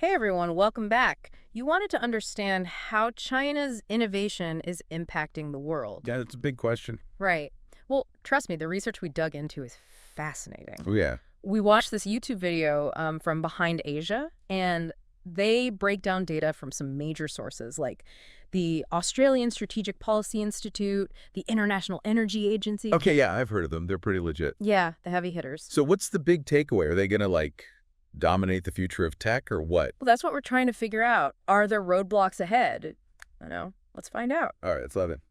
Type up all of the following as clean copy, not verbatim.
Hey everyone, welcome back. You wanted to understand how China's innovation is impacting the world. Yeah, that's a big question. Right. Well, trust me, the research we dug into is fascinating. Oh, yeah. We watched this YouTube video from Behind Asia, and they break down data from some major sources like the Australian Strategic Policy Institute, the International Energy Agency. Okay, yeah, I've heard of them. They're pretty legit. Yeah, the heavy hitters. So what's the big takeaway? Are they going to, dominate the future of tech or what? Well, that's what we're trying to figure out. Are there roadblocks ahead? I know. Let's find out. All right, let's love it.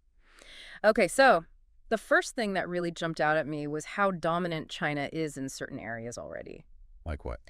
Okay, so the first thing that really jumped out at me was how dominant China is in certain areas already. Like what?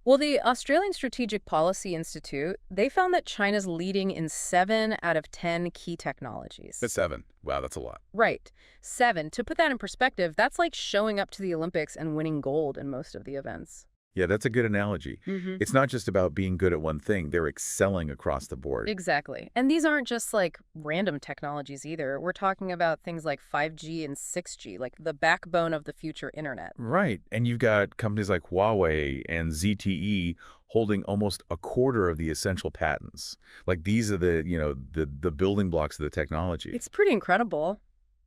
Well, the Australian Strategic Policy Institute, they found that China's leading in 7 out of 10 key technologies. That's 7. Wow, that's a lot. Right. 7. To put that in perspective, that's like showing up to the Olympics and winning gold in most of the events. Yeah, that's a good analogy. It's not just about being good at one thing. They're excelling across the board. Exactly. And these aren't just like random technologies either. We're talking about things like 5G and 6G, like the backbone of the future internet. Right. And you've got companies like Huawei and ZTE holding almost a quarter of the essential patents. Like these are the building blocks of the technology. It's pretty incredible.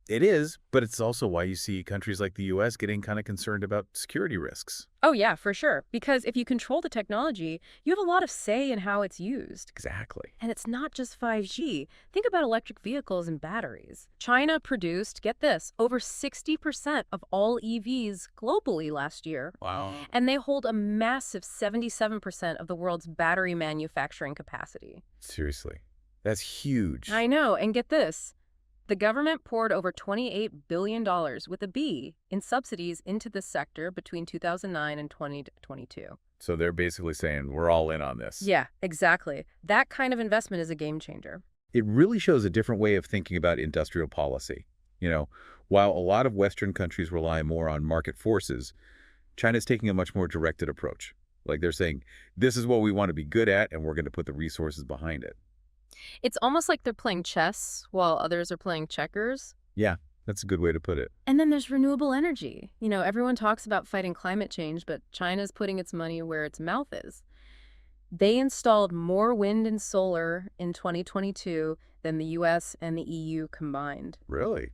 It is, but it's also why you see countries like the U.S. getting kind of concerned about security risks. Oh, yeah, for sure. Because if you control the technology, you have a lot of say in how it's used. Exactly. And it's not just 5G. Think about electric vehicles and batteries. China produced, get this, over 60% of all EVs globally last year. Wow. And they hold a massive 77% of the world's battery manufacturing capacity. Seriously. That's huge. I know, and get this. The government poured over $28 billion with a B in subsidies into this sector between 2009 and 2022. So they're basically saying, we're all in on this. Yeah, exactly. That kind of investment is a game changer. It really shows a different way of thinking about industrial policy. While a lot of Western countries rely more on market forces, China's taking a much more directed approach. Like they're saying, this is what we want to be good at, and we're going to put the resources behind it. It's almost like they're playing chess while others are playing checkers. Yeah, that's a good way to put it. And then there's renewable energy. Everyone talks about fighting climate change, but China's putting its money where its mouth is. They installed more wind and solar in 2022 than the US and the EU combined. Really?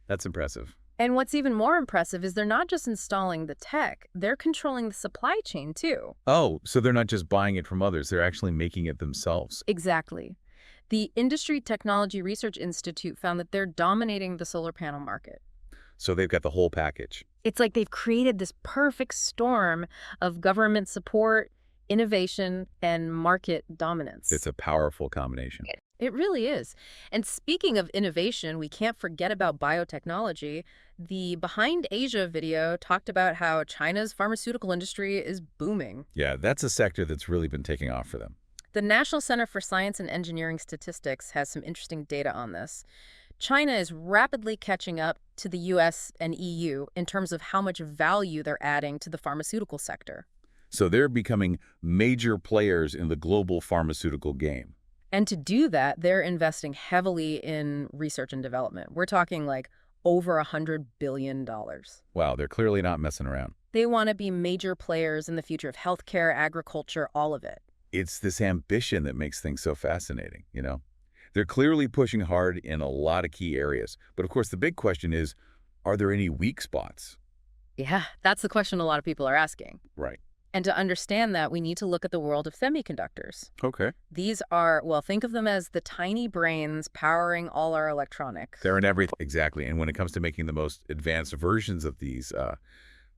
That's impressive. And what's even more impressive is they're not just installing the tech, they're controlling the supply chain too. Oh, so they're not just buying it from others, they're actually making it themselves. Exactly. The Industry Technology Research Institute found that they're dominating the solar panel market. So they've got the whole package. It's like they've created this perfect storm of government support, innovation, and market dominance. It's a powerful combination. It really is. And speaking of innovation, we can't forget about biotechnology. The Behind Asia video talked about how China's pharmaceutical industry is booming. Yeah, that's a sector that's really been taking off for them. The National Center for Science and Engineering Statistics has some interesting data on this. China is rapidly catching up to the US and EU in terms of how much value they're adding to the pharmaceutical sector. So they're becoming major players in the global pharmaceutical game. And to do that, they're investing heavily in research and development. We're talking like over $100 billion. Wow, they're clearly not messing around. They want to be major players in the future of healthcare, agriculture, all of it. It's this ambition that makes things so fascinating, They're clearly pushing hard in a lot of key areas. But of course, the big question is, are there any weak spots? Yeah, that's the question a lot of people are asking. Right. And to understand that, we need to look at the world of semiconductors. Okay. These are, well, think of them as the tiny brains powering all our electronics. They're in everything. Exactly. And when it comes to making the most advanced versions of these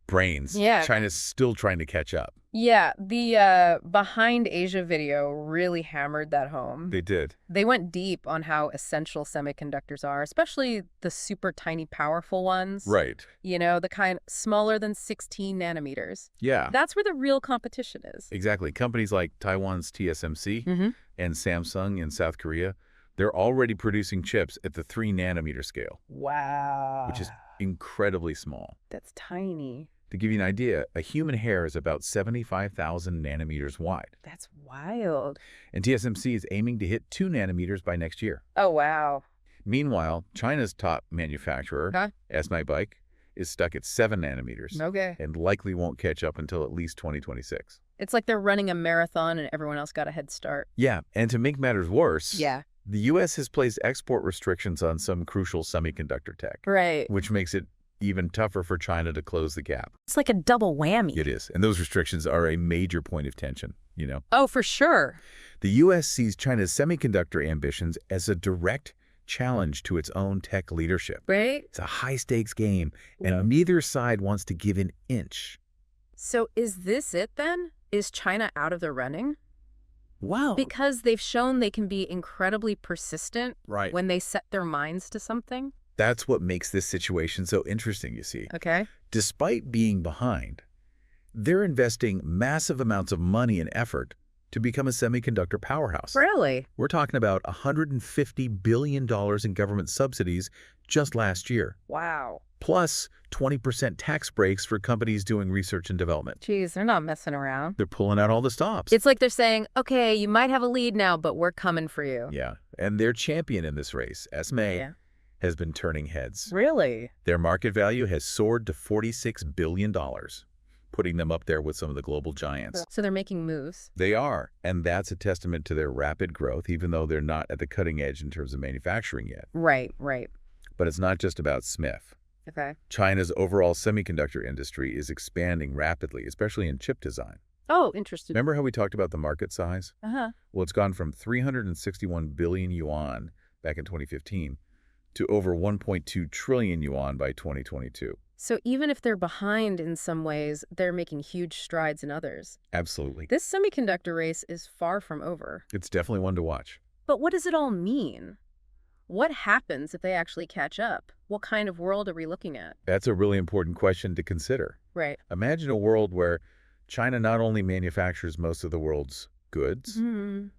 brains, Yeah. China's still trying to catch up. Yeah, the Behind Asia video really hammered that home. They did. They went deep on how essential semiconductors are, especially the super tiny powerful ones. Right. The kind smaller than 16 nanometers. Yeah. That's where the real competition is. Exactly. Companies like Taiwan's TSMC and Samsung in South Korea, they're already producing chips at the 3-nanometer scale. Wow. Which is incredibly small. That's tiny. To give you an idea, a human hair is about 75,000 nanometers wide. That's wild. And TSMC is aiming to hit 2 nanometers by next year. Oh, wow. Meanwhile, China's top manufacturer, SMIC, is stuck at 7 nanometers Okay. and likely won't catch up until at least 2026. It's like they're running a marathon and everyone else got a head start. Yeah, and to make matters worse, Yeah. the U.S. has placed export restrictions on some crucial semiconductor tech, Right. which makes it even tougher for China to close the gap. It's like a double whammy. It is, and those restrictions are a major point of tension. Oh, for sure. The U.S. sees China's semiconductor ambitions as a direct challenge to its own tech leadership. Right? It's a high-stakes game, and neither side wants to give an inch. So is this it then? Is China out of the running? Wow. Because they've shown they can be incredibly persistent Right. when they set their minds to something? That's what makes this situation so interesting, you see. Okay. Despite being behind, they're investing massive amounts of money and effort to become a semiconductor powerhouse. Really? We're talking about $150 billion in government subsidies just last year, Wow. plus 20% tax breaks for companies doing research and development. Geez, they're not messing around. They're pulling out all the stops. It's like they're saying, okay, you might have a lead now, but we're coming for you. Yeah, and their champion in this race, SMA, Yeah. has been turning heads. Really? Their market value has soared to $46 billion, putting them up there with some of the global giants. So they're making moves. They are, and that's a testament to their rapid growth, even though they're not at the cutting edge in terms of manufacturing yet. Right, right. But it's not just about Smith. Okay. China's overall semiconductor industry is expanding rapidly, especially in chip design. Oh, interesting. Remember how we talked about the market size? Uh-huh. Well, it's gone from 361 billion yuan back in 2015 to over 1.2 trillion yuan by 2022. So even if they're behind in some ways, they're making huge strides in others. Absolutely. This semiconductor race is far from over. It's definitely one to watch. But what does it all mean? What happens if they actually catch up? What kind of world are we looking at? That's a really important question to consider. Right. Imagine a world where China not only manufactures most of the world's goods,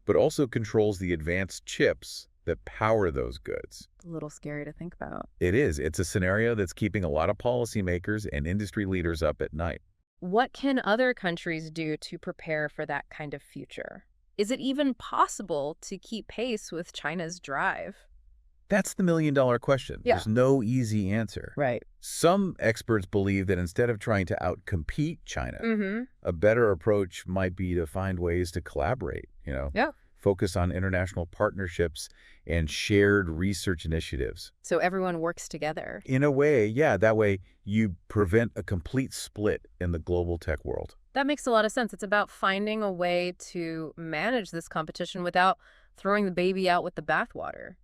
but also controls the advanced chips that power those goods. A little scary to think about. It is. It's a scenario that's keeping a lot of policymakers and industry leaders up at night. What can other countries do to prepare for that kind of future? Is it even possible to keep pace with China's drive? That's the million-dollar question. Yeah. There's no easy answer. Right. Some experts believe that instead of trying to outcompete China, a better approach might be to find ways to collaborate, Yeah. focus on international partnerships and shared research initiatives. So everyone works together. In a way, yeah, that way you prevent a complete split in the global tech world. That makes a lot of sense. It's about finding a way to manage this competition without throwing the baby out with the bathwater.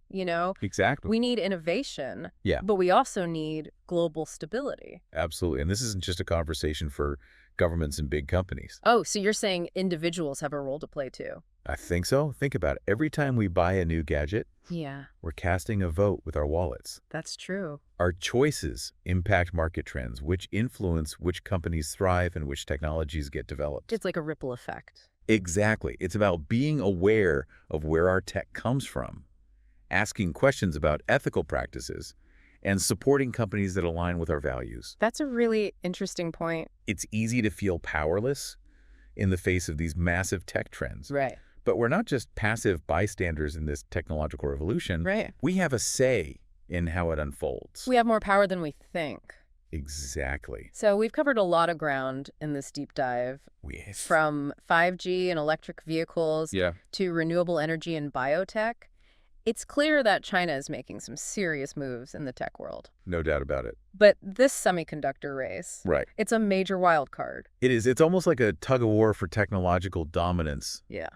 Exactly. We need innovation, Yeah. but we also need global stability. Absolutely. And this isn't just a conversation for governments and big companies. Oh, so you're saying individuals have a role to play too? I think so. Think about it. Every time we buy a new gadget, Yeah, we're casting a vote with our wallets. that's true. Our choices impact market trends, which influence which companies thrive and which technologies get developed. It's like a ripple effect. Exactly. It's about being aware of where our tech comes from, asking questions about ethical practices, and supporting companies that align with our values. That's a really interesting point. It's easy to feel powerless in the face of these massive tech trends. Right. But we're not just passive bystanders in this technological revolution. Right. We have a say in how it unfolds. We have more power than we think. Exactly. So we've covered a lot of ground in this deep dive, from 5G and electric vehicles to renewable energy and biotech. It's clear that China is making some serious moves in the tech world. No doubt about it. But this semiconductor race, Right. it's a major wild card. It is. It's almost like a tug of war for technological dominance, Yeah.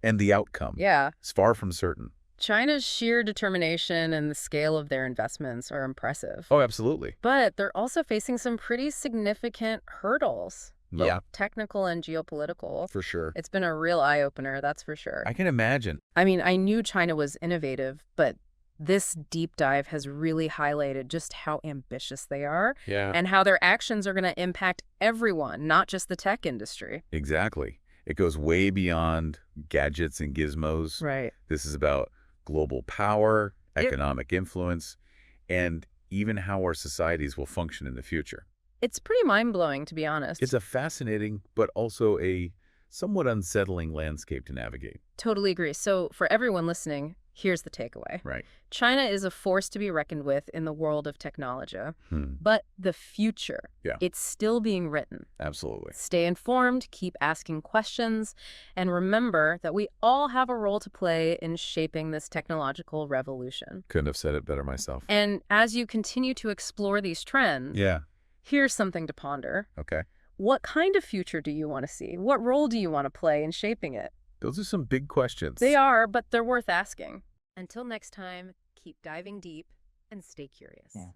And the outcome Yeah. is far from certain. China's sheer determination and the scale of their investments are impressive. Oh, absolutely. But they're also facing some pretty significant hurdles. Both Yeah. technical and geopolitical. For sure. It's been a real eye-opener, that's for sure. I can imagine. I mean, I knew China was innovative, but this deep dive has really highlighted just how ambitious they are Yeah. and how their actions are going to impact everyone, not just the tech industry. Exactly. It goes way beyond gadgets and gizmos. Right. This is about global power, Yep. economic influence, and even how our societies will function in the future. It's pretty mind-blowing, to be honest. It's a fascinating, but also a somewhat unsettling landscape to navigate. Totally agree. So for everyone listening, Here's the takeaway. Right. China is a force to be reckoned with in the world of technology, Hmm. but the future, Yeah. it's still being written. Absolutely. Stay informed, keep asking questions, and remember that we all have a role to play in shaping this technological revolution. Couldn't have said it better myself. And as you continue to explore these trends, Yeah. here's something to ponder. Okay. What kind of future do you want to see? What role do you want to play in shaping it? Those are some big questions. They are, but they're worth asking. Until next time, keep diving deep and stay curious.